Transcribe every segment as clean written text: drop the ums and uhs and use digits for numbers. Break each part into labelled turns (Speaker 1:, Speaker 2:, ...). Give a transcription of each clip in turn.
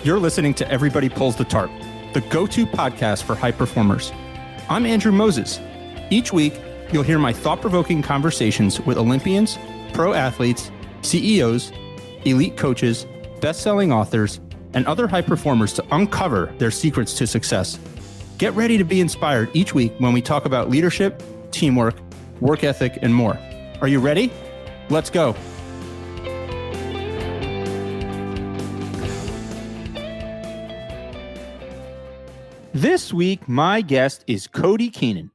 Speaker 1: You're listening to Everybody Pulls the Tarp, the go-to podcast for high performers. I'm Andrew Moses. Each week, you'll hear my thought-provoking conversations with Olympians, pro athletes, CEOs, elite coaches, best-selling authors, and other high performers to uncover their secrets to success. Get ready to be inspired each week when we talk about leadership, teamwork, work ethic, and more. Are you ready? Let's go. This week, my guest is Cody Keenan.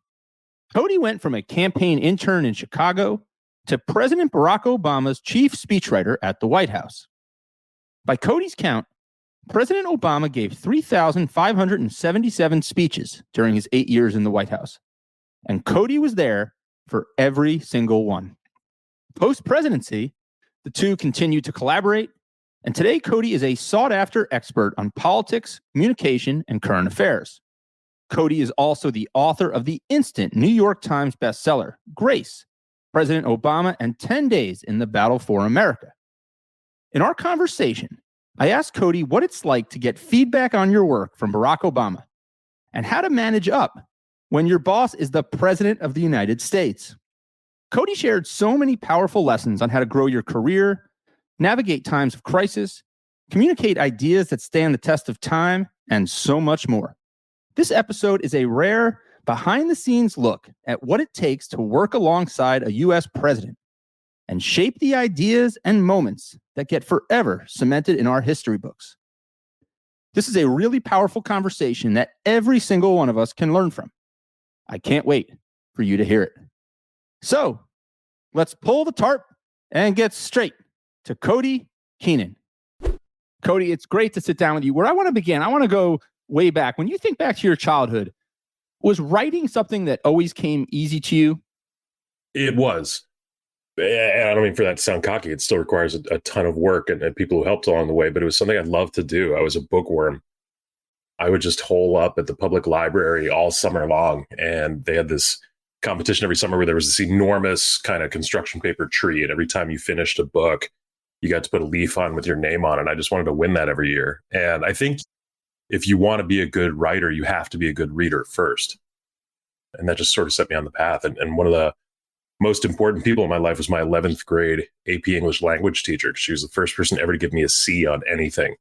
Speaker 1: Cody went from a campaign intern in Chicago to President Barack Obama's chief speechwriter at the White House. By Cody's count, President Obama gave 3,577 speeches during his 8 years in the White House, and Cody was there for every single one. Post-presidency, the two continued to collaborate, and today Cody is a sought-after expert on politics, communication, and current affairs. Cody is also the author of the instant New York Times bestseller, Grace, President Obama and 10 Days in the Battle for America. In our conversation, I asked Cody what it's like to get feedback on your work from Barack Obama and how to manage up when your boss is the President of the United States. Cody shared so many powerful lessons on how to grow your career, navigate times of crisis, communicate ideas that stand the test of time, and so much more. This episode is a rare behind-the-scenes look at what it takes to work alongside a U.S. president and shape the ideas and moments that get forever cemented in our history books. This is a really powerful conversation that every single one of us can learn from. I can't wait for you to hear it. So, let's pull the tarp and get straight to Cody Keenan. Cody, it's great to sit down with you. Where I want to begin, I want to go way back. When you think back to your childhood, was writing something that always came easy to you?
Speaker 2: It was. And I don't mean for that to sound cocky. It still requires a ton of work and people who helped along the way, but it was something I loved to do. I was a bookworm. I would just hole up at the public library all summer long. And they had this competition every summer where there was this enormous kind of construction paper tree. And every time you finished a book, you got to put a leaf on with your name on it. I just wanted to win that every year. And I think if you want to be a good writer, you have to be a good reader first. And that just sort of set me on the path. And one of the most important people in my life was my 11th grade AP English language teacher. She was the first person ever to give me a C on anything.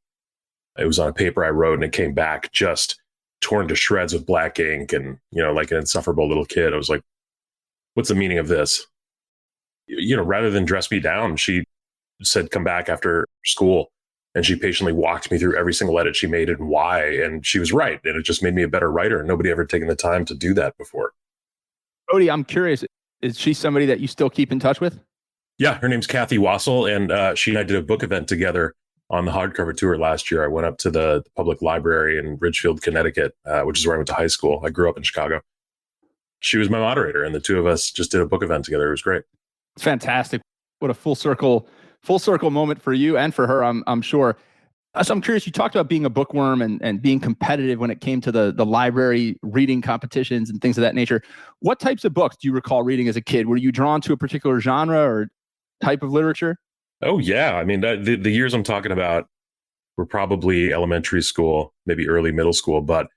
Speaker 2: It was on a paper I wrote, and it came back just torn to shreds with black ink. And, like an insufferable little kid, I was like, what's the meaning of this? Rather than dress me down, she said, come back after school. And she patiently walked me through every single edit she made and why. And she was right. And it just made me a better writer. Nobody ever taken the time to do that before.
Speaker 1: Cody, I'm curious. Is she somebody that you still keep in touch with?
Speaker 2: Yeah, her name's Kathy Wassel. And she and I did a book event together on the hardcover tour last year. I went up to the public library in Ridgefield, Connecticut, which is where I went to high school. I grew up in Chicago. She was my moderator, and the two of us just did a book event together. It was great.
Speaker 1: Fantastic. What a full circle moment for you and for her, I'm sure. So I'm curious, you talked about being a bookworm and being competitive when it came to the library reading competitions and things of that nature. What types of books do you recall reading as a kid? Were you drawn to a particular genre or type of literature?
Speaker 2: Oh, yeah. I mean, the years I'm talking about were probably elementary school, maybe early middle school, but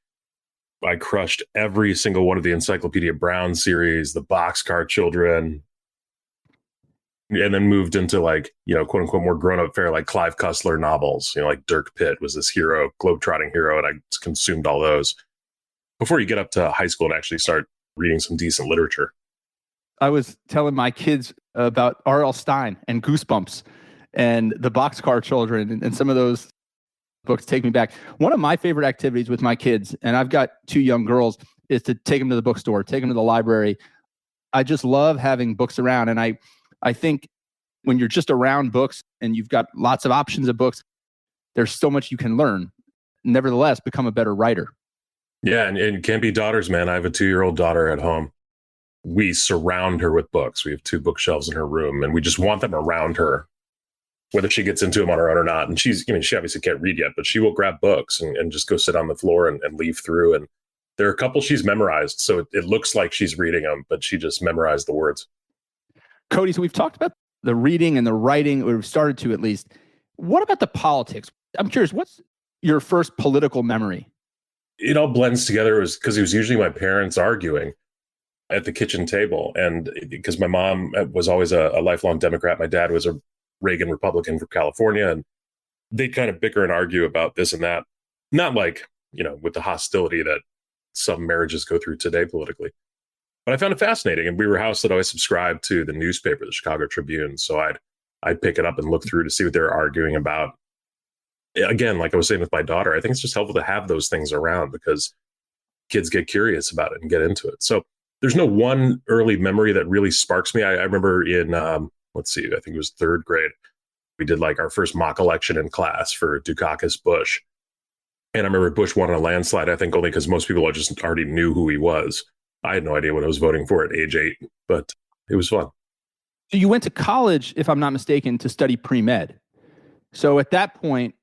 Speaker 2: I crushed every single one of the Encyclopedia Brown series, the Boxcar Children, and then moved into quote unquote more grown up fare, like Clive Cussler novels, like Dirk Pitt was this hero, globetrotting hero. And I consumed all those before you get up to high school and actually start reading some decent literature.
Speaker 1: I was telling my kids about R.L. Stine and Goosebumps and the Boxcar Children, and some of those books take me back. One of my favorite activities with my kids, and I've got two young girls, is to take them to the bookstore, take them to the library. I just love having books around. And I think when you're just around books and you've got lots of options of books, there's so much you can learn. Nevertheless, become a better writer.
Speaker 2: Yeah, and can't be daughters, man. I have a 2-year-old daughter at home. We surround her with books. We have 2 bookshelves in her room, and we just want them around her, whether she gets into them on her own or not. And she obviously can't read yet, but she will grab books and just go sit on the floor and leaf through. And there are a couple she's memorized, so it looks like she's reading them, but she just memorized the words.
Speaker 1: Cody, so we've talked about the reading and the writing, or we've started to at least. What about the politics? I'm curious, what's your first political memory?
Speaker 2: It all blends together because it was usually my parents arguing at the kitchen table. And because my mom was always a lifelong Democrat, my dad was a Reagan Republican from California, and they'd kind of bicker and argue about this and that. Not like, with the hostility that some marriages go through today politically. But I found it fascinating. And we were a house that always subscribed to the newspaper, the Chicago Tribune. So I'd pick it up and look through to see what they're arguing about. Again, like I was saying with my daughter, I think it's just helpful to have those things around because kids get curious about it and get into it. So there's no one early memory that really sparks me. I remember in, I think it was third grade, we did like our first mock election in class for Dukakis Bush. And I remember Bush won on a landslide, I think only because most people just already knew who he was. I had no idea what I was voting for at age 8, but it was fun.
Speaker 1: So you went to college, if I'm not mistaken, to study pre-med. So at that point,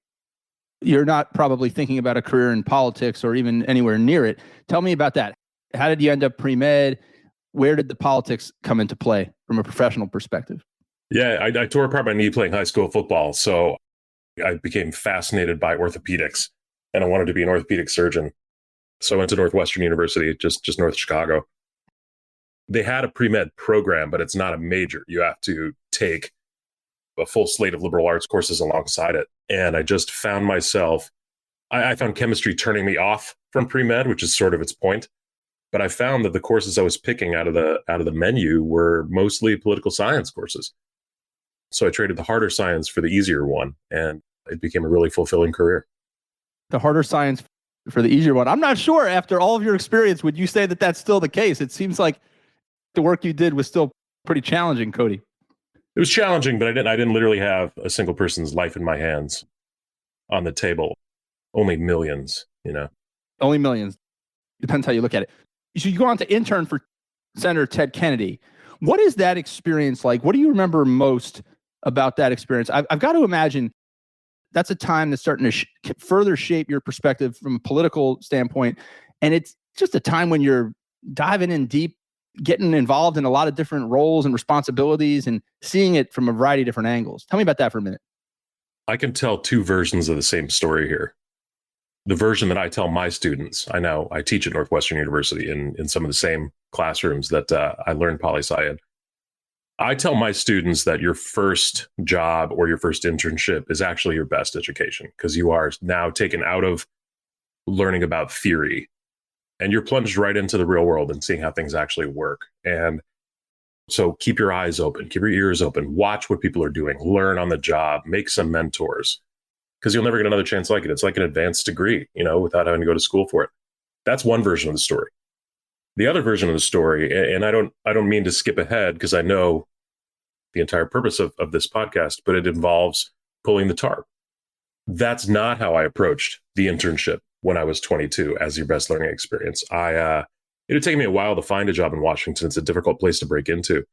Speaker 1: you're not probably thinking about a career in politics or even anywhere near it. Tell me about that. How did you end up pre-med? Where did the politics come into play from a professional perspective?
Speaker 2: Yeah, I tore apart my knee playing high school football. So I became fascinated by orthopedics and I wanted to be an orthopedic surgeon. So I went to Northwestern University, just north of Chicago. They had a pre-med program, but it's not a major. You have to take a full slate of liberal arts courses alongside it. And I just found myself, I found chemistry turning me off from pre-med, which is sort of its point. But I found that the courses I was picking out of the menu were mostly political science courses. So I traded the harder science for the easier one, and it became a really fulfilling career.
Speaker 1: The harder science for the easier one. I'm not sure, after all of your experience, would you say that that's still the case? It seems like the work you did was still pretty challenging, Cody.
Speaker 2: It was challenging, but I didn't literally have a single person's life in my hands on the table. Only millions,
Speaker 1: Only millions. Depends how you look at it. So you go on to intern for Senator Ted Kennedy. What is that experience like? What do you remember most about that experience? I've got to imagine that's a time that's starting to further shape your perspective from a political standpoint. And it's just a time when you're diving in deep, getting involved in a lot of different roles and responsibilities and seeing it from a variety of different angles. Tell me about that for a minute.
Speaker 2: I can tell two versions of the same story here. The version that I tell my students, I teach at Northwestern University in some of the same classrooms that I learned poli-sci in. I tell my students that your first job or your first internship is actually your best education because you are now taken out of learning about theory and you're plunged right into the real world and seeing how things actually work. And so keep your eyes open, keep your ears open, watch what people are doing, learn on the job, make some mentors, because you'll never get another chance like it. It's like an advanced degree, without having to go to school for it. That's one version of the story. The other version of the story, and I don't mean to skip ahead because I know the entire purpose of this podcast, but it involves pulling the tarp. That's not how I approached the internship when I was 22 as your best learning experience. It had taken me a while to find a job in Washington. It's a difficult place to break into.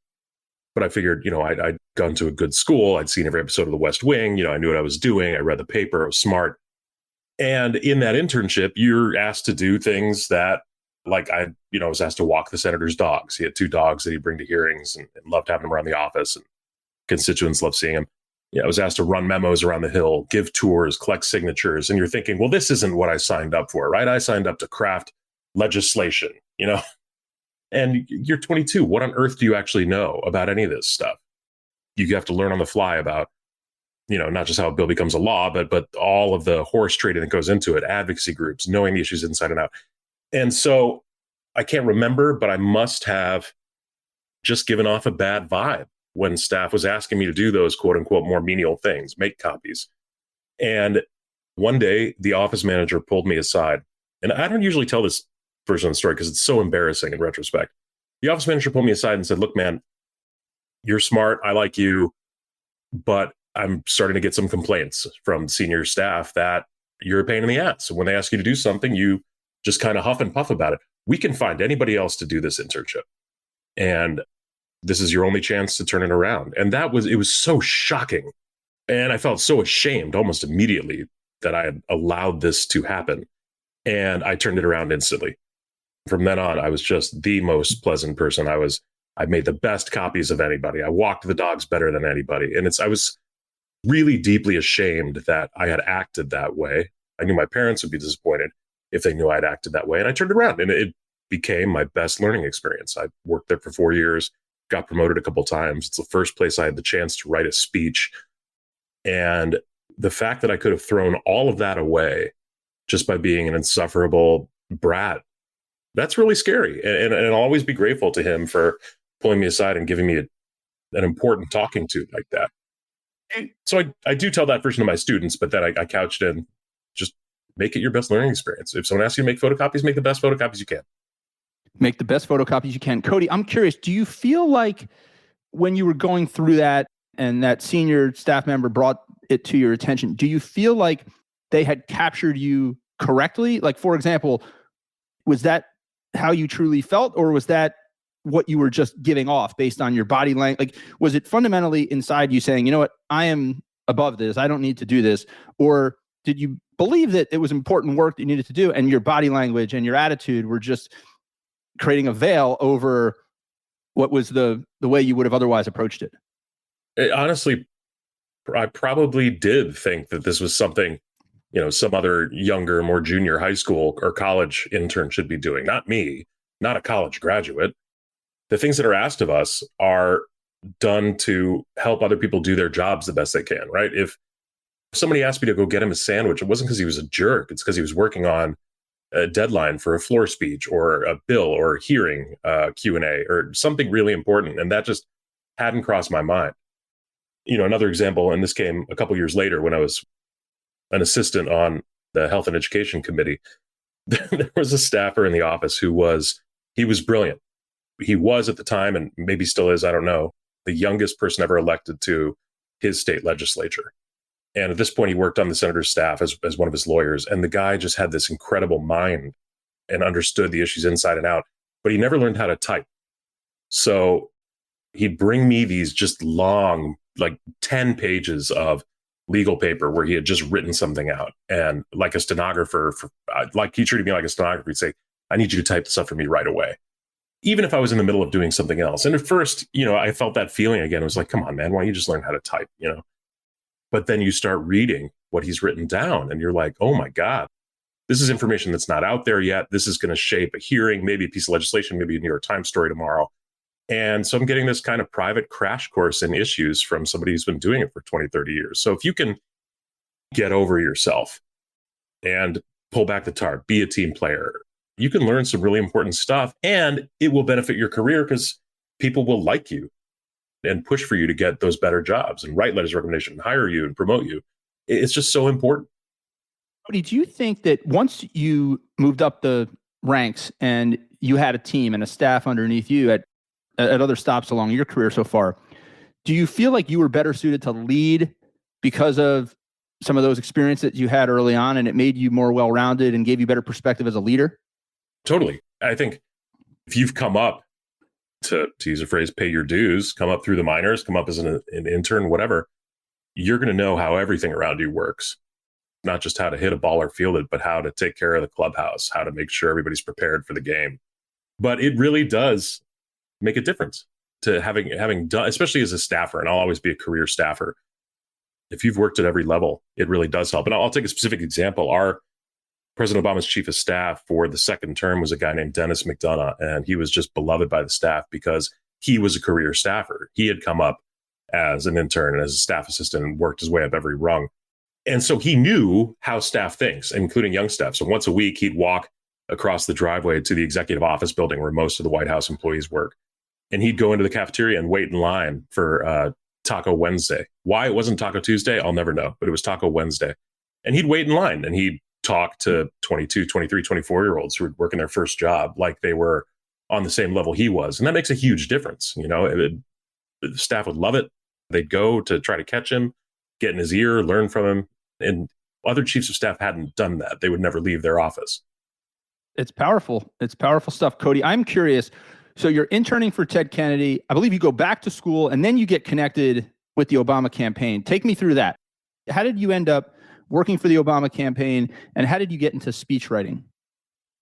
Speaker 2: But I figured, I'd gone to a good school. I'd seen every episode of The West Wing. I knew what I was doing. I read the paper. I was smart. And in that internship, you're asked to do things that, like I was asked to walk the senator's dogs. He had 2 dogs that he'd bring to hearings and loved having them around the office. And constituents loved seeing him. I was asked to run memos around the Hill, give tours, collect signatures. And you're thinking, well, this isn't what I signed up for, right? I signed up to craft legislation, And you're 22. What on earth do you actually know about any of this stuff? You have to learn on the fly about, not just how a bill becomes a law, but all of the horse trading that goes into it, advocacy groups, knowing the issues inside and out. And so I can't remember, but I must have just given off a bad vibe when staff was asking me to do those quote unquote more menial things, make copies. And one day the office manager pulled me aside, and I don't usually tell this version of the story because it's so embarrassing in retrospect. The office manager pulled me aside and said, look, man, you're smart. I like you, but I'm starting to get some complaints from senior staff that you're a pain in the ass. And when they ask you to do something, you just kind of huff and puff about it. We can find anybody else to do this internship. And this is your only chance to turn it around. And it was so shocking. And I felt so ashamed almost immediately that I had allowed this to happen. And I turned it around instantly. From then on, I was just the most pleasant person. I made the best copies of anybody. I walked the dogs better than anybody. And I was really deeply ashamed that I had acted that way. I knew my parents would be disappointed if they knew I'd acted that way. And I turned it around, and it became my best learning experience. I worked there for 4 years, got promoted a couple of times. It's the first place I had the chance to write a speech. And the fact that I could have thrown all of that away just by being an insufferable brat, that's really scary. And I'll always be grateful to him for pulling me aside and giving me an important talking to like that. So I do tell that version to my students, but then I couched in, just make it your best learning experience. If someone asks you to make photocopies, make the best photocopies you can.
Speaker 1: Make the best photocopies you can. Cody, I'm curious, do you feel like when you were going through that and that senior staff member brought it to your attention, do you feel like they had captured you correctly? Like, for example, was that how you truly felt, or was that what you were just giving off based on your body language? Like, was it fundamentally inside you saying, you know what, I am above this, I don't need to do this? Or did you believe that it was important work that you needed to do, and your body language and your attitude were just creating a veil over what was the way you would have otherwise approached it?
Speaker 2: Honestly, I probably did think that this was something, some other younger, more junior high school or college intern should be doing, not me, not a college graduate. The things that are asked of us are done to help other people do their jobs the best they can, right? If somebody asked me to go get him a sandwich, it wasn't because he was a jerk. It's because he was working on a deadline for a floor speech or a bill or a hearing Q&A or something really important. And that just hadn't crossed my mind. Another example, and this came a couple years later when I was an assistant on the Health and Education Committee. There was a staffer in the office he was brilliant. He was at the time, and maybe still is, I don't know, the youngest person ever elected to his state legislature. And at this point, he worked on the senator's staff as one of his lawyers. And the guy just had this incredible mind and understood the issues inside and out, but he never learned how to type. So he'd bring me these just long, like 10 pages of legal paper where he had just written something out. And like a stenographer, like he treated me like a stenographer, he'd say, I need you to type this up for me right away, even if I was in the middle of doing something else. And at first, I felt that feeling again. It was like, come on, man, why don't you just learn how to type, But then you start reading what he's written down and you're like, oh my God, this is information that's not out there yet. This is going to shape a hearing, maybe a piece of legislation, maybe a New York Times story tomorrow. And so I'm getting this kind of private crash course in issues from somebody who's been doing it for 20, 30 years. So if you can get over yourself and pull back the tarp, be a team player, you can learn some really important stuff, and it will benefit your career because people will like you and push for you to get those better jobs and write letters of recommendation and hire you and promote you. It's just so important.
Speaker 1: Cody, do you think that once you moved up the ranks and you had a team and a staff underneath you at other stops along your career so far, do you feel like you were better suited to lead because of some of those experiences that you had early on, and it made you more well-rounded and gave you better perspective as a leader?
Speaker 2: Totally. I think if you've come up to use a phrase, pay your dues, come up through the minors, come up as an intern, whatever, you're going to know how everything around you works. Not just how to hit a ball or field it, but how to take care of the clubhouse, how to make sure everybody's prepared for the game. But it really does make a difference to having done, especially as a staffer, and I'll always be a career staffer. If you've worked at every level, it really does help. And I'll take a specific example. Our President Obama's chief of staff for the second term was a guy named Dennis McDonough, and he was just beloved by the staff because he was a career staffer. He had come up as an intern and as a staff assistant and worked his way up every rung. And so he knew how staff thinks, including young staff. So once a week, he'd walk across the driveway to the executive office building where most of the White House employees work. And he'd go into the cafeteria and wait in line for Taco Wednesday. Why it wasn't Taco Tuesday, I'll never know, but it was Taco Wednesday. And he'd wait in line and he'd talk to 22, 23, 24-year-olds who were working their first job like they were on the same level he was. And that makes a huge difference. The staff would love it. They'd go to try to catch him, get in his ear, learn from him. And other chiefs of staff hadn't done that. They would never leave their office.
Speaker 1: It's powerful. It's powerful stuff, Cody. I'm curious. So you're interning for Ted Kennedy. I believe you go back to school and then you get connected with the Obama campaign. Take me through that. How did you end up working for the Obama campaign, and how did you get into speechwriting?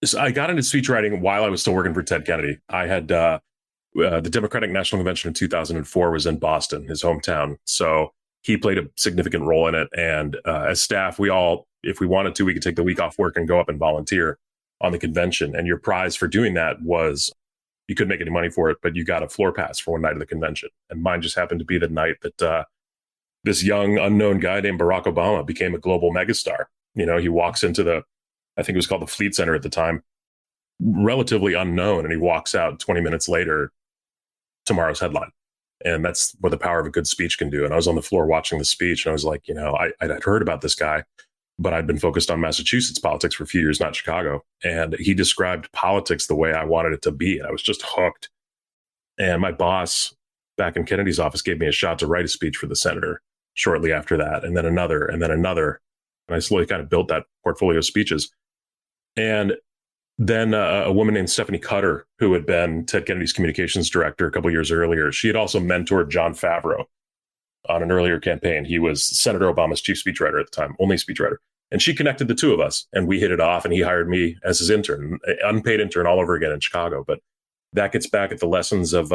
Speaker 2: So I got into speechwriting while I was still working for Ted Kennedy. I had the Democratic National Convention in 2004 was in Boston, his hometown. So he played a significant role in it. And as staff, we all, if we wanted to, we could take the week off work and go up and volunteer on the convention. And your prize for doing that was you couldn't make any money for it, but you got a floor pass for one night of the convention. And mine just happened to be the night that this young unknown guy named Barack Obama became a global megastar. He walks into I think it was called the Fleet Center at the time, relatively unknown. And he walks out 20 minutes later, tomorrow's headline. And that's what the power of a good speech can do. And I was on the floor watching the speech and I was like, I'd heard about this guy, but I'd been focused on Massachusetts politics for a few years, not Chicago. And he described politics the way I wanted it to be. And I was just hooked. And my boss back in Kennedy's office gave me a shot to write a speech for the senator shortly after that. And then another, and then another. And I slowly kind of built that portfolio of speeches. And then a woman named Stephanie Cutter, who had been Ted Kennedy's communications director a couple years earlier, she had also mentored Jon Favreau on an earlier campaign. He was Senator Obama's chief speechwriter at the time, only speechwriter. And she connected the two of us and we hit it off and he hired me as his intern, unpaid intern all over again in Chicago. But that gets back at the lessons of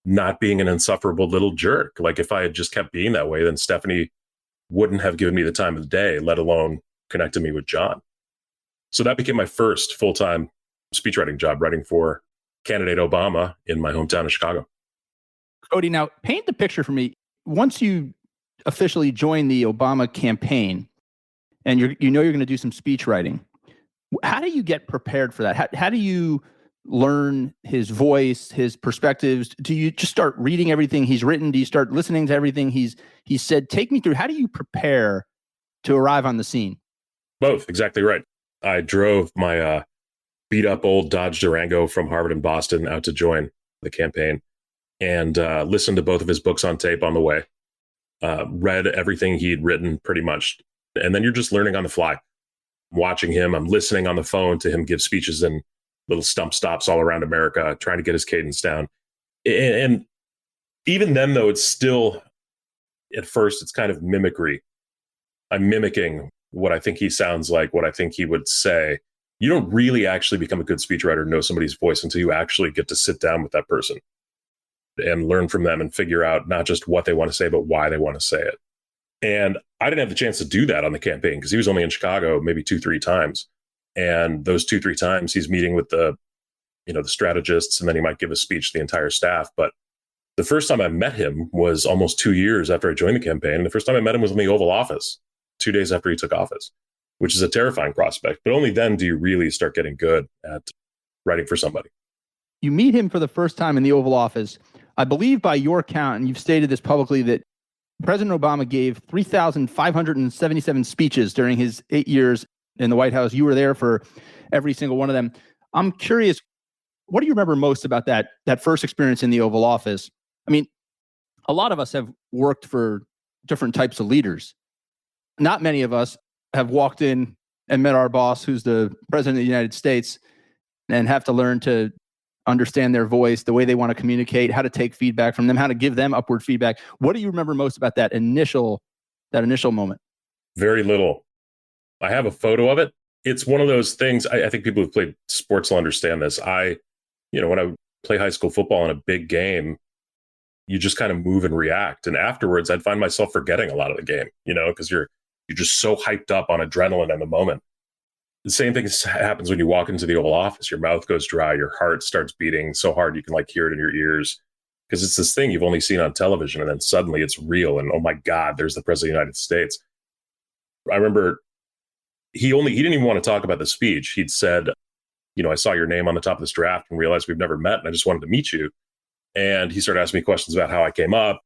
Speaker 2: not being an insufferable little jerk. Like if I had just kept being that way, then Stephanie wouldn't have given me the time of the day, let alone connected me with John. So that became my first full-time speechwriting job, writing for candidate Obama in my hometown of Chicago.
Speaker 1: Cody, now paint the picture for me. Once you officially join the Obama campaign and you're going to do some speech writing, how do you get prepared for that? How do you learn his voice, his perspectives? Do you just start reading everything he's written? Do you start listening to everything he's said? Take me through. How do you prepare to arrive on the scene?
Speaker 2: Both, exactly right. I drove my beat up old Dodge Durango from Harvard and Boston out to join the campaign and listened to both of his books on tape on the way, read everything he'd written pretty much. And then you're just learning on the fly, watching him. I'm listening on the phone to him give speeches in little stump stops all around America, trying to get his cadence down. And even then, though, it's still, at first, it's kind of mimicry. I'm mimicking what I think he sounds like, what I think he would say. You don't really actually become a good speechwriter, know somebody's voice until you actually get to sit down with that person and learn from them and figure out not just what they want to say, but why they want to say it. And I didn't have the chance to do that on the campaign because he was only in Chicago maybe 2-3 times. And those 2-3 times he's meeting with the strategists, and then he might give a speech to the entire staff. But the first time I met him was almost 2 years after I joined the campaign. And the first time I met him was in the Oval Office 2 days after he took office, which is a terrifying prospect. But only then do you really start getting good at writing for somebody.
Speaker 1: You meet him for the first time in the Oval Office. I believe by your count, and you've stated this publicly, that President Obama gave 3,577 speeches during his 8 years in the White House. You were there for every single one of them. I'm curious, what do you remember most about that first experience in the Oval Office? I mean, a lot of us have worked for different types of leaders. Not many of us have walked in and met our boss, who's the president of the United States, and have to learn to understand their voice, the way they want to communicate, how to take feedback from them, how to give them upward feedback. What do you remember most about that initial moment?
Speaker 2: Very little. I have a photo of it. It's one of those things. I think people who've played sports will understand this. When I play high school football in a big game, you just kind of move and react. And afterwards, I'd find myself forgetting a lot of the game, because you're just so hyped up on adrenaline in the moment. The same thing happens when you walk into the Oval Office. Your mouth goes dry. Your heart starts beating so hard you can hear it in your ears, because it's this thing you've only seen on television. And then suddenly it's real. And oh my God, there's the president of the United States. I remember he didn't even want to talk about the speech. He'd said, I saw your name on the top of this draft and realized we've never met, and I just wanted to meet you. And he started asking me questions about how I came up.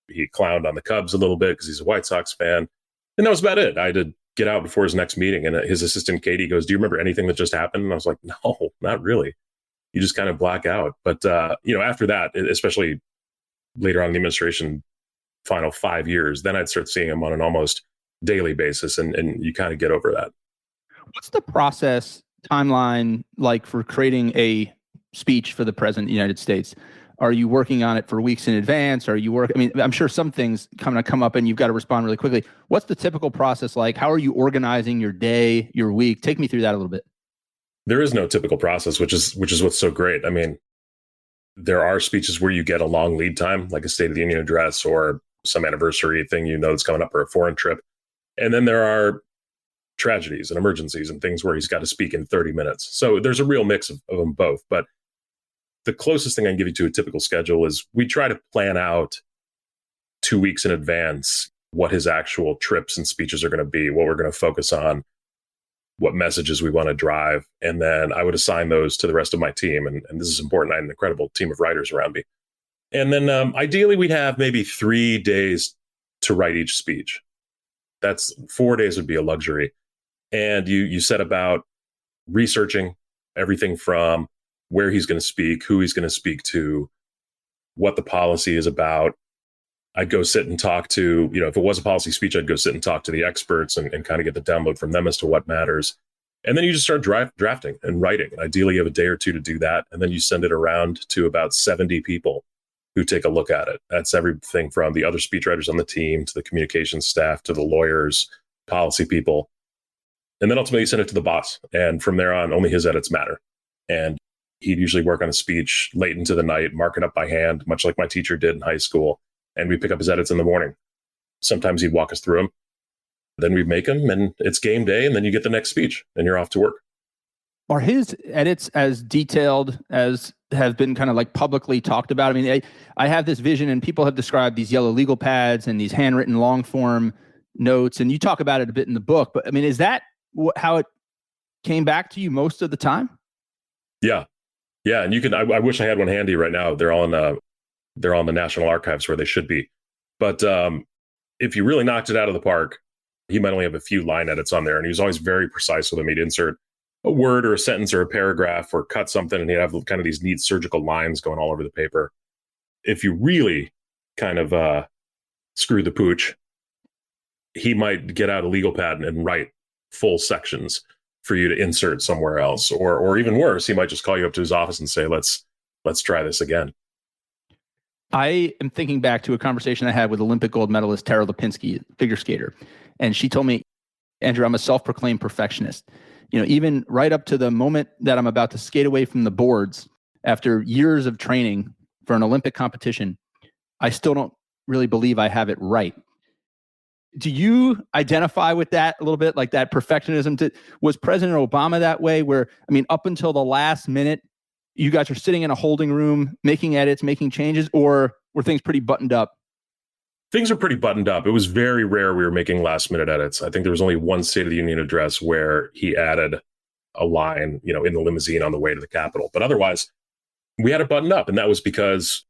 Speaker 2: He clowned on the Cubs a little bit because he's a White Sox fan. And that was about it. I had to get out before his next meeting. And his assistant, Katie, goes, "Do you remember anything that just happened?" And I was like, "No, not really." You just kind of black out. But, after that, especially later on in the administration, final 5 years, then I'd start seeing him on an almost daily basis. And you kind of get over that.
Speaker 1: What's the process timeline like for creating a speech for the president of the United States? Are you working on it for weeks in advance? I'm sure some things come up and you've got to respond really quickly. What's the typical process like? How are you organizing your day, your week? Take me through that a little bit.
Speaker 2: There is no typical process, which is what's so great. I mean, there are speeches where you get a long lead time, like a State of the Union address or some anniversary thing that's coming up, or a foreign trip. And then there are tragedies and emergencies and things where he's got to speak in 30 minutes. So there's a real mix of them both. But the closest thing I can give you to a typical schedule is we try to plan out 2 weeks in advance what his actual trips and speeches are going to be, what we're going to focus on, what messages we want to drive. And then I would assign those to the rest of my team. And this is important. I have an incredible team of writers around me. And then ideally, we'd have maybe 3 days to write each speech. That's 4 days would be a luxury. And you set about researching everything from where he's going to speak, who he's going to speak to, what the policy is about. I'd go sit and talk to, if it was a policy speech, I'd go sit and talk to the experts and kind of get the download from them as to what matters. And then you just start drafting and writing. And ideally, you have a day or two to do that. And then you send it around to about 70 people who take a look at it. That's everything from the other speechwriters on the team to the communications staff to the lawyers, policy people. And then ultimately you send it to the boss. And from there on, only his edits matter. And he'd usually work on a speech late into the night, mark it up by hand, much like my teacher did in high school. And we pick up his edits in the morning. Sometimes he'd walk us through them. Then we'd make them and it's game day. And then you get the next speech and you're off to work.
Speaker 1: Are his edits as detailed as have been kind of like publicly talked about? I mean, I have this vision and people have described these yellow legal pads and these handwritten long form notes. And you talk about it a bit in the book. But I mean, is that how it came back to you most of the time?
Speaker 2: Yeah. Yeah. And you can, I wish I had one handy right now. They're all in the National Archives where they should be. But if you really knocked it out of the park, he might only have a few line edits on there. And he was always very precise with them. He'd insert a word or a sentence or a paragraph or cut something. And he'd have kind of these neat surgical lines going all over the paper. If you really kind of screw the pooch, he might get out a legal pad and write full sections for you to insert somewhere else. Or even worse, he might just call you up to his office and say, let's try this again.
Speaker 1: I am thinking back to a conversation I had with Olympic gold medalist Tara Lipinski, figure skater. And she told me, Andrew, I'm a self-proclaimed perfectionist. Even right up to the moment that I'm about to skate away from the boards after years of training for an Olympic competition, I still don't really believe I have it right. Do you identify with that a little bit, like that perfectionism? Was President Obama that way where, up until the last minute, you guys are sitting in a holding room, making edits, making changes, or were things pretty buttoned up?
Speaker 2: Things are pretty buttoned up. It was very rare we were making last minute edits. I think there was only one State of the Union address where he added a line, in the limousine on the way to the Capitol. But otherwise, we had it buttoned up. And that was because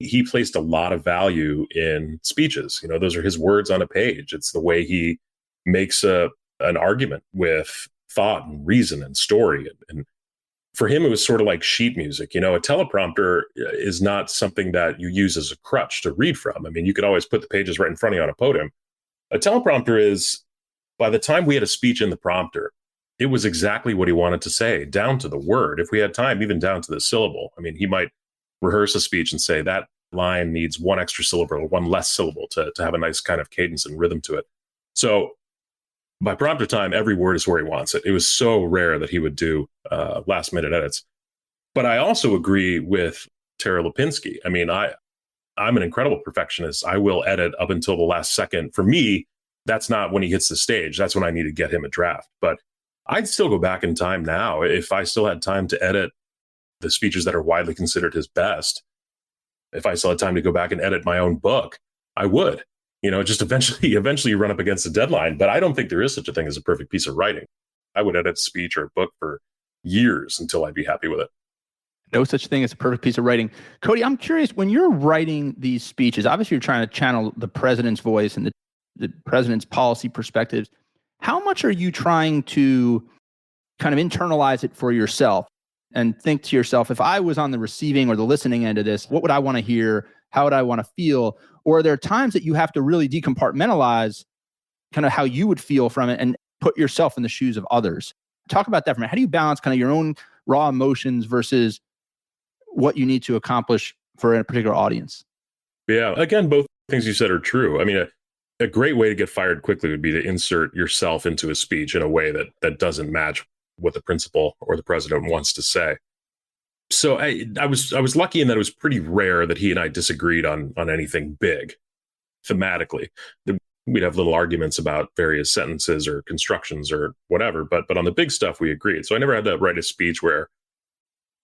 Speaker 2: he placed a lot of value in speeches. Those are his words on a page. It's the way he makes an argument with thought and reason and story. And for him, it was sort of like sheet music. A teleprompter is not something that you use as a crutch to read from. You could always put the pages right in front of you on a podium. A teleprompter is, by the time we had a speech in the prompter, it was exactly what he wanted to say, down to the word. If we had time, even down to the syllable. He might rehearse a speech and say that line needs one extra syllable or one less syllable to have a nice kind of cadence and rhythm to it. So by prompter time, every word is where he wants it. It was so rare that he would do last minute edits. But I also agree with Tara Lipinski. I'm an incredible perfectionist. I will edit up until the last second. For me, that's not when he hits the stage. That's when I need to get him a draft. But I'd still go back in time now. If I still had time to edit the speeches that are widely considered his best, if I still had time to go back and edit my own book, I would. Just eventually you run up against a deadline. But I don't think there is such a thing as a perfect piece of writing. I would edit a speech or a book for years until I'd be happy with it.
Speaker 1: No such thing as a perfect piece of writing. Cody, I'm curious, when you're writing these speeches, obviously you're trying to channel the president's voice and the president's policy perspectives. How much are you trying to kind of internalize it for yourself and think to yourself, if I was on the receiving or the listening end of this, what would I want to hear? How would I want to feel? Or are there times that you have to really decompartmentalize kind of how you would feel from it and put yourself in the shoes of others? Talk about that for a minute. How do you balance kind of your own raw emotions versus what you need to accomplish for a particular audience?
Speaker 2: Yeah, again, both things you said are true. A great way to get fired quickly would be to insert yourself into a speech in a way that doesn't match what the principal or the president wants to say. So I was lucky in that it was pretty rare that he and I disagreed on anything big thematically. we'd have little arguments about various sentences or constructions or whatever. But on the big stuff, we agreed. So I never had to write a speech where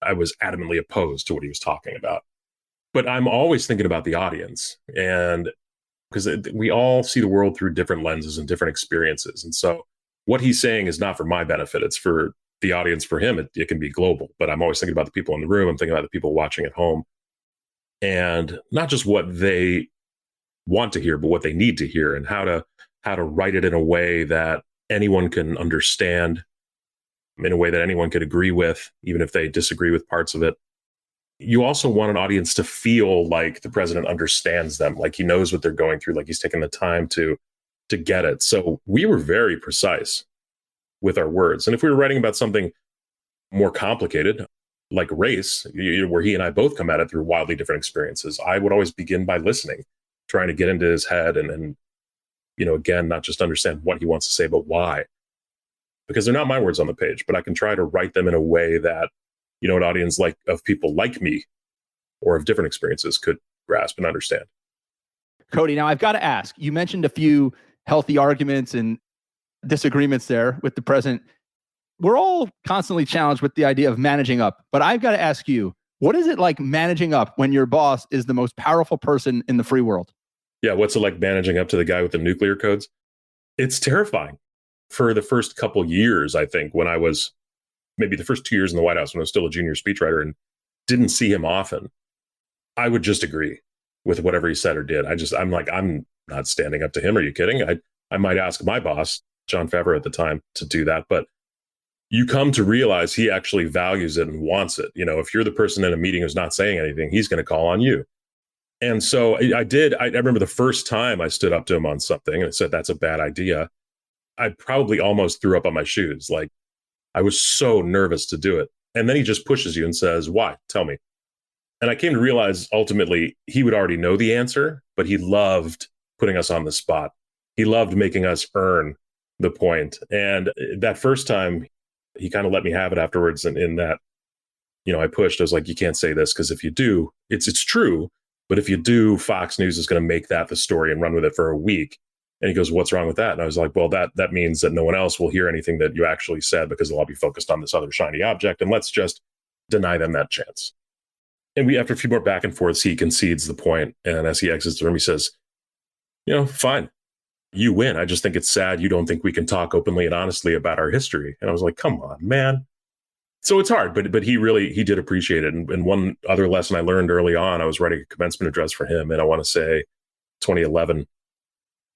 Speaker 2: I was adamantly opposed to what he was talking about. But I'm always thinking about the audience, and because we all see the world through different lenses and different experiences. And so what he's saying is not for my benefit. It's for the audience. For him, it can be global. But I'm always thinking about the people in the room. I'm thinking about the people watching at home. And not just what they want to hear, but what they need to hear, and how to write it in a way that anyone can understand, in a way that anyone could agree with, even if they disagree with parts of it. You also want an audience to feel like the president understands them, like he knows what they're going through, like he's taking the time to get it. So we were very precise with our words. And if we were writing about something more complicated, like race, where he and I both come at it through wildly different experiences, I would always begin by listening, trying to get into his head and again, not just understand what he wants to say, but why. Because they're not my words on the page, but I can try to write them in a way that, an audience of people like me or of different experiences could grasp and understand.
Speaker 1: Cody, now I've got to ask, you mentioned a few healthy arguments and disagreements there with the president. We're all constantly challenged with the idea of managing up, but I've got to ask you, what is it like managing up when your boss is the most powerful person in the free world?
Speaker 2: Yeah, what's it like managing up to the guy with the nuclear codes? It's terrifying. For the first couple years, I think, when I was maybe the first 2 years in the White House, when I was still a junior speechwriter and didn't see him often, I would just agree with whatever he said or did. I'm like, I'm not standing up to him. Are you kidding? I might ask my boss, John Favreau at the time, to do that. But you come to realize he actually values it and wants it. If you're the person in a meeting who's not saying anything, he's going to call on you. And so I did. I remember the first time I stood up to him on something and I said, that's a bad idea. I probably almost threw up on my shoes. Like, I was so nervous to do it. And then he just pushes you and says, why? Tell me. And I came to realize ultimately he would already know the answer, but he loved putting us on the spot. He loved making us earn the point. And that first time, he kind of let me have it afterwards. And in that, I pushed. I was like, you can't say this, because if you do, it's true. But if you do, Fox News is going to make that the story and run with it for a week. And he goes, what's wrong with that? And I was like, well, that means that no one else will hear anything that you actually said, because they'll all be focused on this other shiny object. And let's just deny them that chance. And after a few more back and forths, he concedes the point. And as he exits the room, he says, fine, you win. I just think it's sad you don't think we can talk openly and honestly about our history. And I was like, come on, man. So it's hard, but he did appreciate it. And one other lesson I learned early on, I was writing a commencement address for him, and I want to say 2011.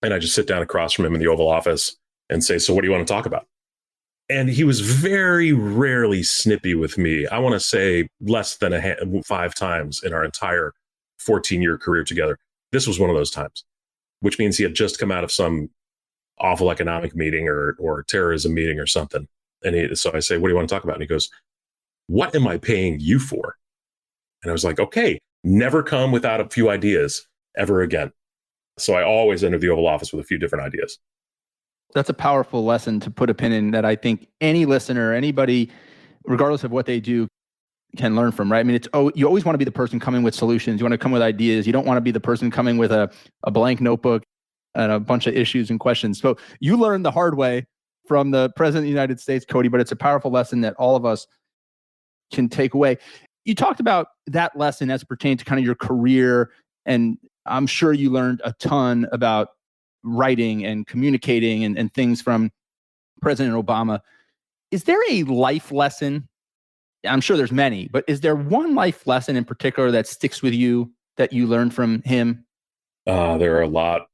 Speaker 2: And I just sit down across from him in the Oval Office and say, so what do you want to talk about? And he was very rarely snippy with me. I want to say less than 5 times in our entire 14-year career together. This was one of those times, which means he had just come out of some awful economic meeting or terrorism meeting or something. And so I say, what do you want to talk about? And he goes, what am I paying you for? And I was like, okay, never come without a few ideas ever again. So I always enter the Oval Office with a few different ideas.
Speaker 1: That's a powerful lesson to put a pin in that I think any listener, anybody, regardless of what they do, can learn from, right? I mean, you always want to be the person coming with solutions. You want to come with ideas. You don't want to be the person coming with a blank notebook and a bunch of issues and questions. So you learned the hard way from the President of the United States, Cody, but it's a powerful lesson that all of us can take away. You talked about that lesson as it pertained to kind of your career, and I'm sure you learned a ton about writing and communicating and things from President Obama. Is there a life lesson? I'm sure there's many, but is there one life lesson in particular that sticks with you that you learned from him?
Speaker 2: There are a lot.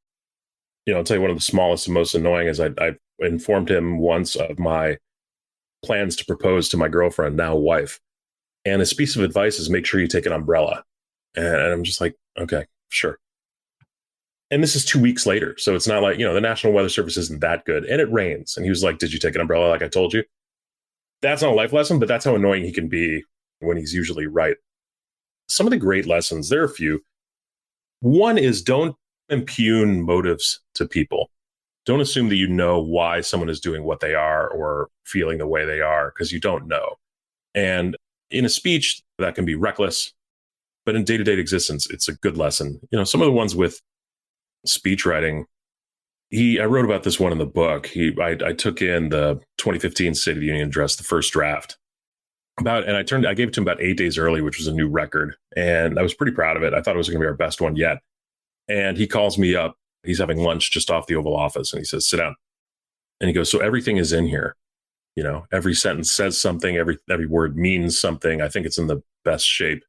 Speaker 2: I'll tell you one of the smallest and most annoying is I informed him once of my plans to propose to my girlfriend, now wife. And his piece of advice is make sure you take an umbrella. And I'm just like, okay, sure. And this is 2 weeks later. So it's not like, the National Weather Service isn't that good. And it rains. And he was like, did you take an umbrella like I told you? That's not a life lesson, but that's how annoying he can be when he's usually right. Some of the great lessons, there are a few. One is don't impugn motives to people. Don't assume that you know why someone is doing what they are or feeling the way they are, because you don't know. And in a speech, that can be reckless. But in day-to-day existence, it's a good lesson. Some of the ones with speechwriting, I wrote about this one in the book. I took in the 2015 State of the Union address, the first draft, and I gave it to him about 8 days early, which was a new record. And I was pretty proud of it. I thought it was going to be our best one yet. And he calls me up. He's having lunch just off the Oval Office. And he says, sit down. And he goes, so everything is in here. Every sentence says something. Every word means something. I think it's in the best shape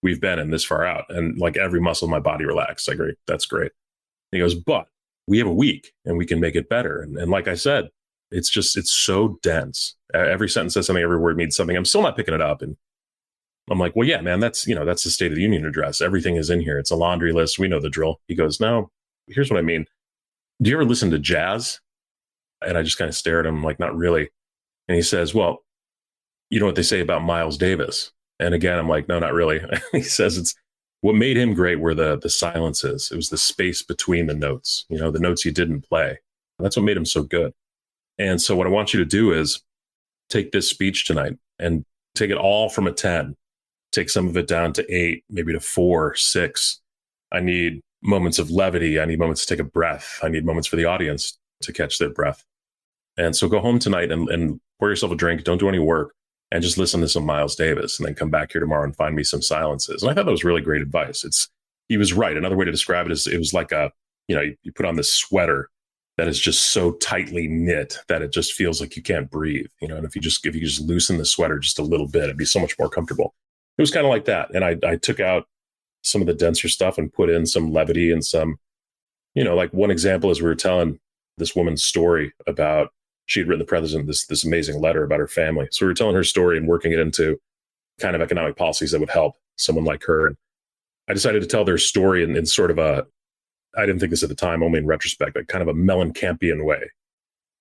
Speaker 2: we've been in this far out. And like every muscle in my body relaxed. I agree. That's great. And he goes, but we have a week and we can make it better. And like I said, it's so dense. Every sentence says something. Every word means something. I'm still not picking it up. And I'm like, well, yeah, man, that's the State of the Union address. Everything is in here. It's a laundry list. We know the drill. He goes, no, here's what I mean. Do you ever listen to jazz? And I just kind of stare at him like, not really. And he says, well, you know what they say about Miles Davis? And again, I'm like, no, not really. He says it's what made him great were the silences. It was the space between the notes, the notes you didn't play. That's what made him so good. And so what I want you to do is take this speech tonight and take it all from a 10, take some of it down to 8, maybe to 4, 6. I need moments of levity. I need moments to take a breath. I need moments for the audience to catch their breath. And so go home tonight and pour yourself a drink. Don't do any work and just listen to some Miles Davis and then come back here tomorrow and find me some silences. And I thought that was really great advice. He was right. Another way to describe it is it was like you put on this sweater that is just so tightly knit that it just feels like you can't breathe, and if you just loosen the sweater just a little bit, it'd be so much more comfortable. It was kind of like that. And I took out some of the denser stuff and put in some levity and some, like one example is we were telling this woman's story about she had written the president this amazing letter about her family. So we were telling her story and working it into kind of economic policies that would help someone like her. And I decided to tell their story in sort of I didn't think this at the time, only in retrospect, but kind of a Mellenkampian way.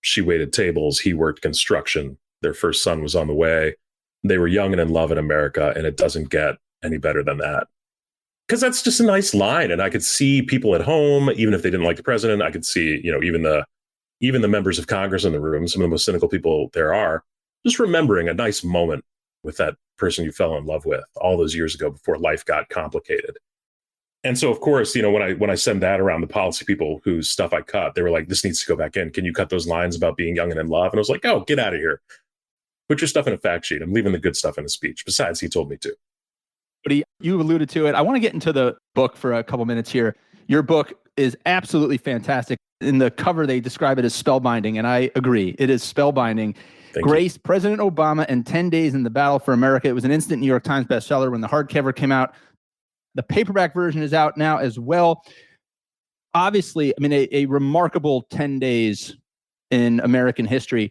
Speaker 2: She waited tables. He worked construction. Their first son was on the way. They were young and in love in America, and it doesn't get any better than that. Because that's just a nice line. And I could see people at home, even if they didn't like the president, I could see, even the members of Congress in the room, some of the most cynical people there are, just remembering a nice moment with that person you fell in love with all those years ago before life got complicated. And so, of course, when I send that around, the policy people whose stuff I cut, they were like, this needs to go back in. Can you cut those lines about being young and in love? And I was like, oh, get out of here. Put your stuff in a fact sheet. I'm leaving the good stuff in a speech. Besides, he told me to.
Speaker 1: Cody, you alluded to it. I want to get into the book for a couple minutes here. Your book is absolutely fantastic. In the cover, they describe it as spellbinding, and I agree. It is spellbinding.
Speaker 2: Thank
Speaker 1: Grace,
Speaker 2: you.
Speaker 1: President Obama and 10 Days in the Battle for America. It was an instant New York Times bestseller when the hardcover came out. The paperback version is out now as well. Obviously, I mean, a remarkable 10 days in American history.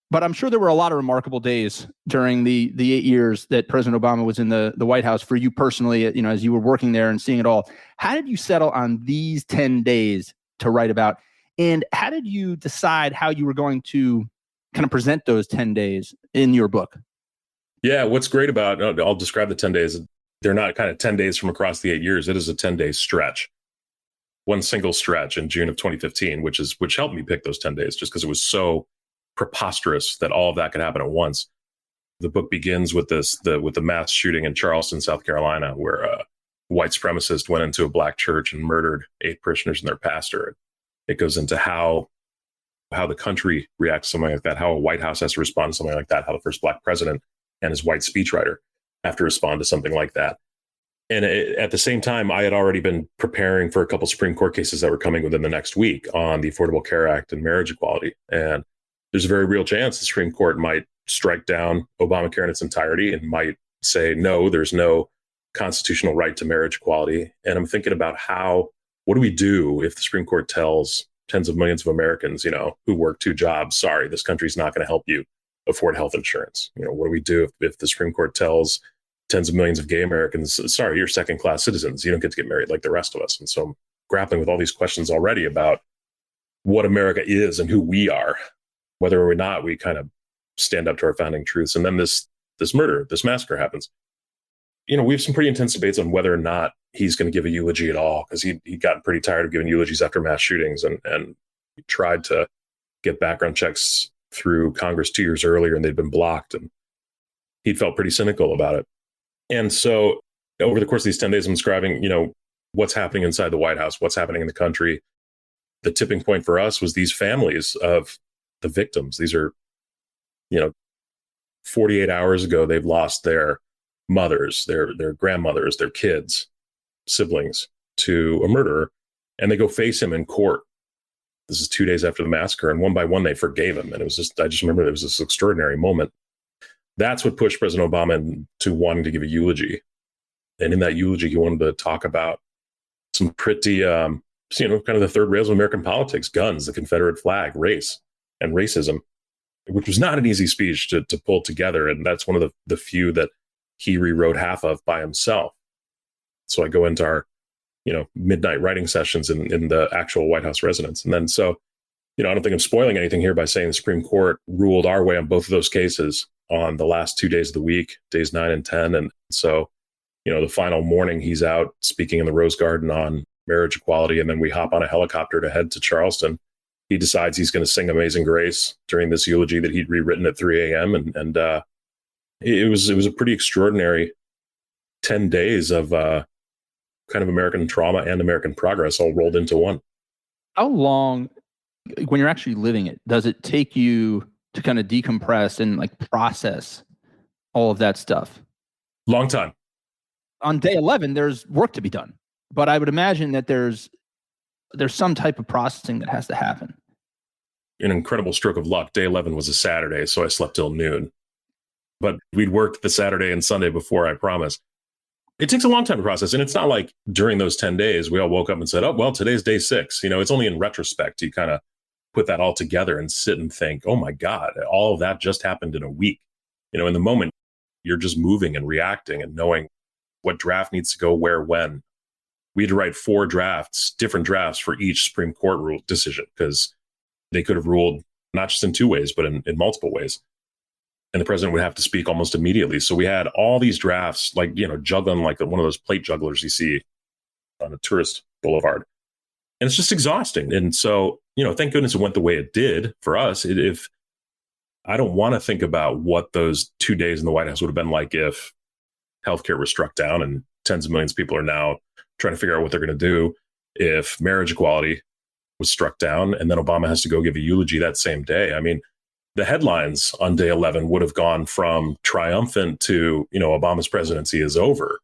Speaker 1: But I'm sure there were a lot of remarkable days during the 8 years that President Obama was in the White House for you personally, as you were working there and seeing it all. How did you settle on these 10 days to write about? And how did you decide how you were going to kind of present those 10 days in your book?
Speaker 2: Yeah, what's great about, I'll describe the 10 days. They're not kind of 10 days from across the 8 years. It is a 10-day stretch. One single stretch in June of 2015, which helped me pick those 10 days just because it was so preposterous that all of that could happen at once. The book begins with the mass shooting in Charleston, South Carolina, where a white supremacist went into a black church and murdered 8 parishioners and their pastor. It goes into how the country reacts to something like that, how a White House has to respond to something like that, how the first black president and his white speechwriter have to respond to something like that. And at the same time, I had already been preparing for a couple Supreme Court cases that were coming within the next week on the Affordable Care Act and marriage equality. And there's a very real chance the Supreme Court might strike down Obamacare in its entirety and might say, no, there's no constitutional right to marriage equality. And I'm thinking about what do we do if the Supreme Court tells tens of millions of Americans, who work 2 jobs, sorry, this country's not going to help you afford health insurance. What do we do if the Supreme Court tells tens of millions of gay Americans, sorry, you're second-class citizens. You don't get to get married like the rest of us. And so I'm grappling with all these questions already about what America is and who we are, whether or not we kind of stand up to our founding truths. And then this murder, this massacre happens. We have some pretty intense debates on whether or not he's going to give a eulogy at all, because he'd gotten pretty tired of giving eulogies after mass shootings and he tried to get background checks through Congress 2 years earlier and they'd been blocked, and he felt pretty cynical about it. And so over the course of these 10 days, I'm describing, what's happening inside the White House, what's happening in the country. the tipping point for us was these families of the victims. These are, 48 hours ago, they've lost their mothers, their grandmothers, their kids, siblings to a murderer, and they go face him in court. This is 2 days after the massacre, and one by one, they forgave him. And I just remember there was this extraordinary moment. That's what pushed President Obama into wanting to give a eulogy. And in that eulogy, he wanted to talk about some pretty, kind of the third rails of American politics: guns, the Confederate flag, race, and racism, which was not an easy speech to pull together. And that's one of the few that he rewrote half of by himself. So I go into our, midnight writing sessions in the actual White House residence. And then, so, I don't think I'm spoiling anything here by saying the Supreme Court ruled our way on both of those cases on the last 2 days of the week, days 9 and 10. And so, the final morning, he's out speaking in the Rose Garden on marriage equality. And then we hop on a helicopter to head to Charleston. He decides he's going to sing Amazing Grace during this eulogy that he'd rewritten at 3 a.m. And it was a pretty extraordinary 10 days of kind of American trauma and American progress all rolled into one.
Speaker 1: How long, when you're actually living it, does it take you to kind of decompress and like process all of that stuff?
Speaker 2: Long time.
Speaker 1: On day 11, there's work to be done, but I would imagine that there's some type of processing that has to happen.
Speaker 2: An incredible stroke of luck. Day 11 was a Saturday, so I slept till noon. But we'd worked the Saturday and Sunday before, I promise. It takes a long time to process. And it's not like during those 10 days, we all woke up and said, oh, well, today's day 6. It's only in retrospect you kind of put that all together and sit and think, oh my God, all of that just happened in a week. In the moment, you're just moving and reacting and knowing what draft needs to go where, when. We had to write 4 drafts, different drafts for each Supreme Court rule decision, because they could have ruled not just in 2 ways, but in multiple ways. And the president would have to speak almost immediately. So we had all these drafts, like, juggling like one of those plate jugglers you see on a tourist boulevard. And it's just exhausting. And so, thank goodness it went the way it did for us. If I don't want to think about what those 2 days in the White House would have been like if healthcare was struck down and tens of millions of people are now trying to figure out what they're going to do, if marriage equality was struck down and then Obama has to go give a eulogy that same day. I mean, the headlines on day 11 would have gone from triumphant to, Obama's presidency is over,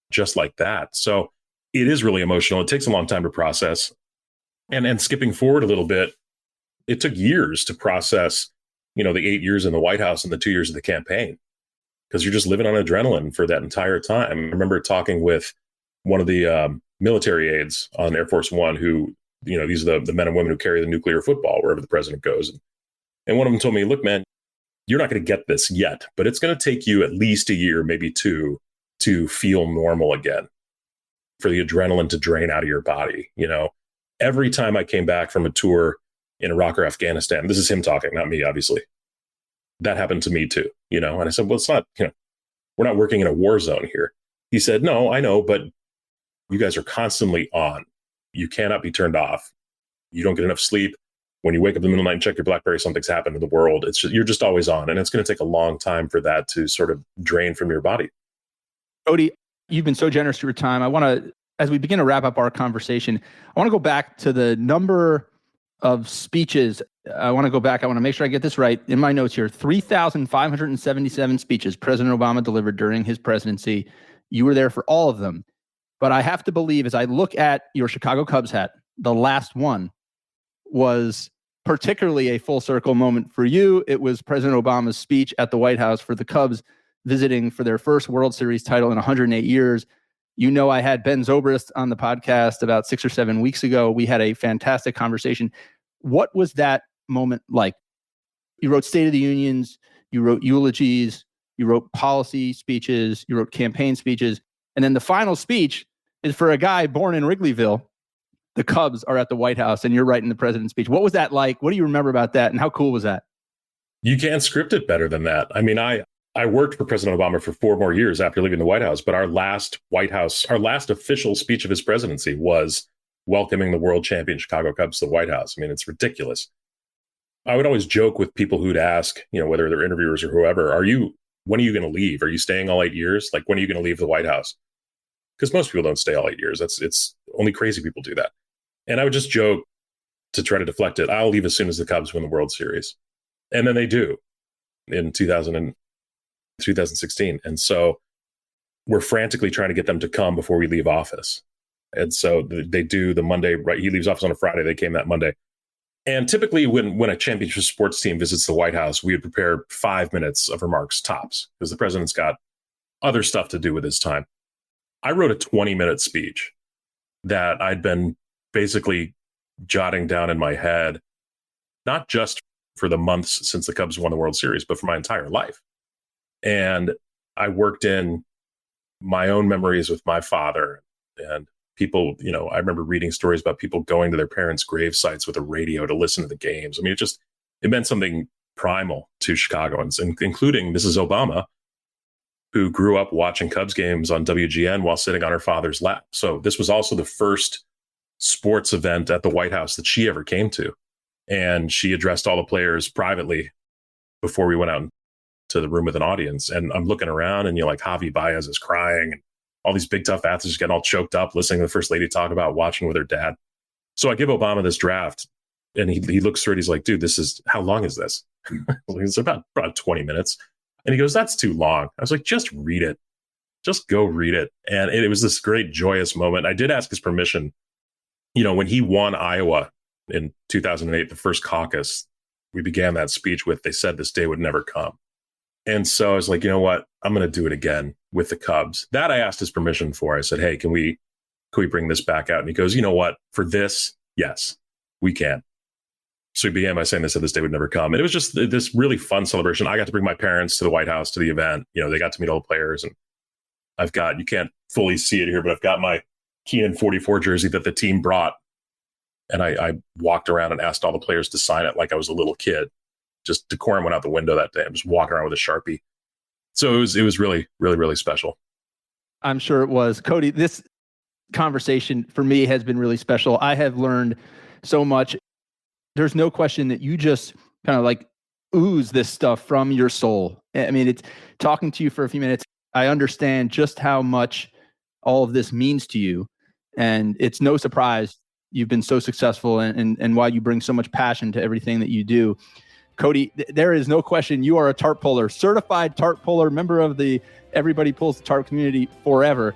Speaker 2: just like that. So it is really emotional. It takes a long time to process. And skipping forward a little bit, it took years to process, the 8 years in the White House and the 2 years of the campaign, because you're just living on adrenaline for that entire time. I remember talking with one of the military aides on Air Force One who, these are the men and women who carry the nuclear football wherever the president goes. And one of them told me, look, man, you're not going to get this yet, but it's going to take you at least a year, maybe 2, to feel normal again, for the adrenaline to drain out of your body. Every time I came back from a tour in Iraq or Afghanistan, this is him talking, not me, obviously. That happened to me too, And I said, well, it's not, we're not working in a war zone here. He said, no, I know, but you guys are constantly on. You cannot be turned off. You don't get enough sleep. When you wake up in the middle of the night and check your BlackBerry, something's happened in the world. You're just always on. And it's going to take a long time for that to sort of drain from your body.
Speaker 1: Cody, you've been so generous to your time. I want to, as we begin to wrap up our conversation, I want to go back to the number of speeches. I want to make sure I get this right. In my notes here, 3,577 speeches President Obama delivered during his presidency. You were there for all of them. But I have to believe, as I look at your Chicago Cubs hat, the last one was particularly a full circle moment for you. It was President Obama's speech at the White House for the Cubs visiting for their first World Series title in 108 years. I had Ben Zobrist on the podcast about 6 or 7 weeks ago. We had a fantastic conversation. What was that moment like? You wrote State of the Unions, you wrote eulogies, you wrote policy speeches, you wrote campaign speeches. And then the final speech is for a guy born in Wrigleyville. The Cubs are at the White House and you're writing the president's speech. What was that like? What do you remember about that? And how cool was that?
Speaker 2: You can't script it better than that. I mean, I worked for President Obama for 4 more years after leaving the White House, but our last official speech of his presidency was welcoming the world champion Chicago Cubs to the White House. I mean, it's ridiculous. I would always joke with people who'd ask, whether they're interviewers or whoever, when are you going to leave? Are you staying all 8 years? Like, when are you going to leave the White House? Because most people don't stay all 8 years. It's only crazy people do that. And I would just joke, to try to deflect it. I'll leave as soon as the Cubs win the World Series. And then they do in 2016. And so we're frantically trying to get them to come before we leave office. And so they do the Monday, right? He leaves office on a Friday. They came that Monday. And typically when a championship sports team visits the White House, we would prepare 5 minutes of remarks tops because the president's got other stuff to do with his time. I wrote a 20-minute speech that I'd been basically jotting down in my head, not just for the months since the Cubs won the World Series, but for my entire life. And I worked in my own memories with my father and people, I remember reading stories about people going to their parents' grave sites with a radio to listen to the games. I mean, it meant something primal to Chicagoans, including Mrs. Obama, who grew up watching Cubs games on WGN while sitting on her father's lap. So this was also the first sports event at the White House that she ever came to. And she addressed all the players privately before we went out to the room with an audience. And I'm looking around and like Javi Baez is crying. And all these big, tough athletes getting all choked up, listening to the first lady talk about watching with her dad. So I give Obama this draft and he looks through it. He's like, dude, how long is this? It's about 20 minutes. And he goes, that's too long. I was like, just read it. Just go read it. And it was this great, joyous moment. I did ask his permission. When he won Iowa in 2008, the first caucus, we began that speech with, they said this day would never come. And so I was like, you know what? I'm going to do it again with the Cubs. That I asked his permission for. I said, hey, can we bring this back out? And he goes, you know what? For this, yes, we can. So he began by saying they said this day would never come. And it was just this really fun celebration. I got to bring my parents to the White House to the event. They got to meet all the players. And you can't fully see it here, but I've got my Keenan 44 jersey that the team brought. And I walked around and asked all the players to sign it like I was a little kid. Just decorum went out the window that day. I'm just walking around with a Sharpie. So it was really, really, really special.
Speaker 1: I'm sure it was. Cody, this conversation for me has been really special. I have learned so much. There's no question that you just kind of like ooze this stuff from your soul. I mean, it's talking to you for a few minutes. I understand just how much all of this means to you. And it's no surprise you've been so successful and why you bring so much passion to everything that you do. Cody, there is no question you are a tarp puller, certified tarp puller, member of the Everybody Pulls the Tarp community forever.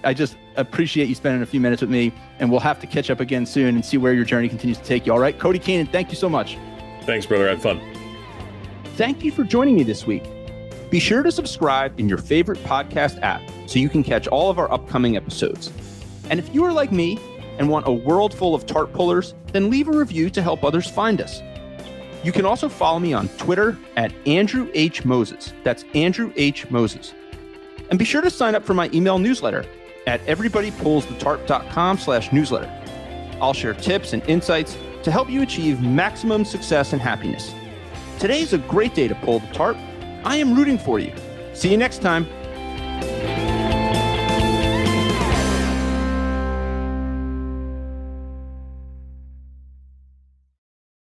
Speaker 1: I just appreciate you spending a few minutes with me, and we'll have to catch up again soon and see where your journey continues to take you. All right, Cody Keenan, thank you so much.
Speaker 2: Thanks, brother. I had fun.
Speaker 1: Thank you for joining me this week. Be sure to subscribe in your favorite podcast app so you can catch all of our upcoming episodes. And if you are like me and want a world full of tarp pullers, then leave a review to help others find us. You can also follow me on Twitter at Andrew H. Moses. That's Andrew H. Moses. And be sure to sign up for my email newsletter at everybodypullsthetarp.com/newsletter. I'll share tips and insights to help you achieve maximum success and happiness. Today's a great day to pull the tarp. I am rooting for you. See you next time.